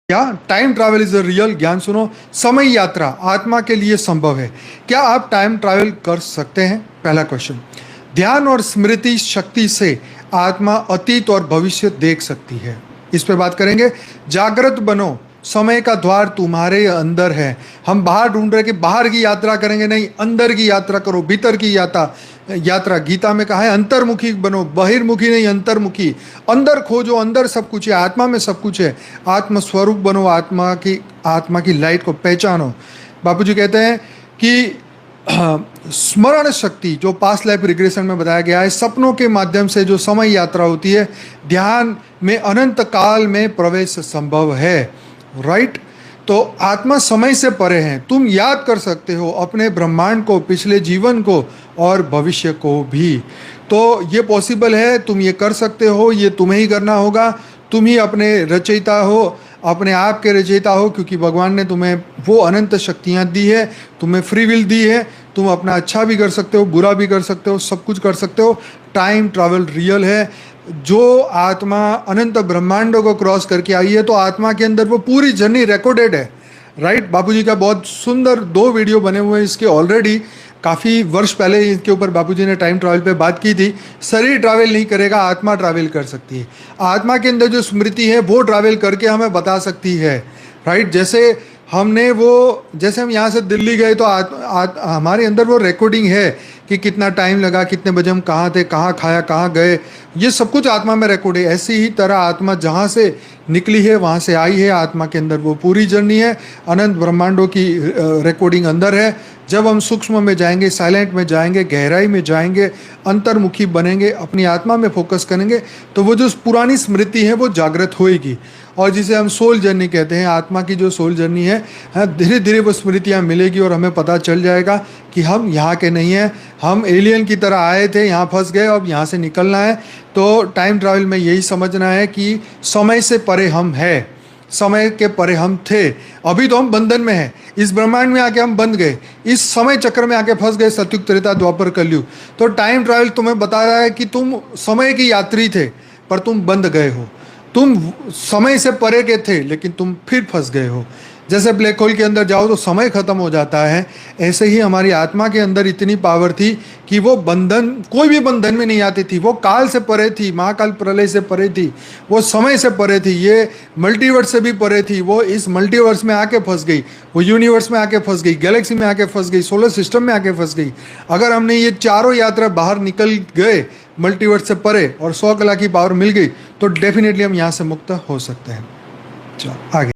क्या time travel is a real? ज्ञान सुनो। समय यात्रा आत्मा के लिए संभव है। क्या आप टाइम ट्रैवल कर सकते हैं? पहला क्वेश्चन। ध्यान और स्मृति शक्ति से आत्मा अतीत और भविष्य देख सकती है। इस पे बात करेंगे। जागृत बनो, समय का द्वार तुम्हारे अंदर है। हम बाहर ढूंढ रहे कि बाहर की यात्रा करेंगे, नहीं, अंदर की यात्रा करो, भीतर की यात्रा गीता में कहा है अंतर्मुखी बनो, बहिर्मुखी नहीं, अंतर्मुखी। अंदर खोजो, अंदर सब कुछ है, आत्मा में सब कुछ है। आत्म स्वरूप बनो, आत्मा की लाइट को पहचानो। बापूजी कहते हैं कि स्मरण शक्ति, जो पास्ट लाइफ रिग्रेशन में बताया गया है, सपनों के माध्यम से जो समय यात्रा होती है, ध्यान में अनंत काल में प्रवेश संभव है। राइट? तो आत्मा समय से परे है। तुम याद कर सकते हो अपने ब्रह्मांड को, पिछले जीवन को और भविष्य को भी। तो ये पॉसिबल है, तुम ये कर सकते हो, ये तुम्हें ही करना होगा। तुम ही अपने रचयिता हो, अपने आप के रचयिता हो, क्योंकि भगवान ने तुम्हें वो अनंत शक्तियाँ दी है, तुम्हें फ्री विल दी है। तुम अपना अच्छा भी कर सकते हो, बुरा भी कर सकते हो, सब कुछ कर सकते हो। टाइम ट्रैवल रियल है। जो आत्मा अनंत ब्रह्मांडों को क्रॉस करके आई है, तो आत्मा के अंदर वो पूरी जर्नी रिकॉर्डेड है। राइट? बापूजी का बहुत सुंदर 2 वीडियो बने हुए हैं इसके ऑलरेडी। काफ़ी वर्ष पहले इसके ऊपर बापूजी ने टाइम ट्रैवल पे बात की थी। शरीर ट्रैवल नहीं करेगा, आत्मा ट्रैवल कर सकती है। आत्मा के अंदर जो स्मृति है वो ट्रैवल करके हमें बता सकती है। राइट? जैसे हम यहाँ से दिल्ली गए तो हमारे अंदर वो रिकॉर्डिंग है कि कितना टाइम लगा, कितने बजे हम कहाँ थे, कहाँ खाया, कहाँ गए, ये सब कुछ आत्मा में रिकॉर्ड है। ऐसी ही तरह आत्मा जहाँ से निकली है वहाँ से आई है। आत्मा के अंदर वो पूरी जर्नी है, अनंत ब्रह्मांडों की रिकॉर्डिंग अंदर है। जब हम सूक्ष्म में जाएंगे, साइलेंट में जाएंगे, गहराई में जाएंगे, अंतर्मुखी बनेंगे, अपनी आत्मा में फोकस करेंगे, तो वो जो पुरानी स्मृति है वो जागृत होएगी। और जिसे हम सोल जर्नी कहते हैं, आत्मा की जो सोल जर्नी है, धीरे धीरे वो स्मृतियाँ मिलेगी और हमें पता चल जाएगा कि हम यहाँ के नहीं हैं, हम एलियन की तरह आए थे, यहाँ फंस गए, अब यहाँ से निकलना है। तो टाइम ट्रैवल में यही समझना है कि समय से परे हम हैं, समय के परे हम थे। अभी तो हम बंधन में हैं, इस ब्रह्मांड में आके हम बंध गए, इस समय चक्र में आके फंस गए, सतयुग, त्रेता, द्वापर, कलयुग। तो टाइम ट्रैवल तुम्हें बता रहा है कि तुम समय की यात्री थे, पर तुम बंध गए हो। तुम समय से परे के थे, लेकिन तुम फिर फंस गए हो। जैसे ब्लैक होल के अंदर जाओ तो समय खत्म हो जाता है, ऐसे ही हमारी आत्मा के अंदर इतनी पावर थी कि वो बंधन, कोई भी बंधन में नहीं आती थी। वो काल से परे थी, महाकाल प्रलय से परे थी, वो समय से परे थी, ये मल्टीवर्स से भी परे थी। वो इस मल्टीवर्स में आके फंस गई, वो यूनिवर्स में आके फंस गई, गैलेक्सी में आके फंस गई, सोलर सिस्टम में आके फंस गई। अगर हमने ये चारों यात्रा बाहर निकल गए मल्टीवर्स से परे और 100 कला की पावर मिल गई, तो डेफिनेटली हम यहाँ से मुक्त हो सकते हैं। चलो आगे।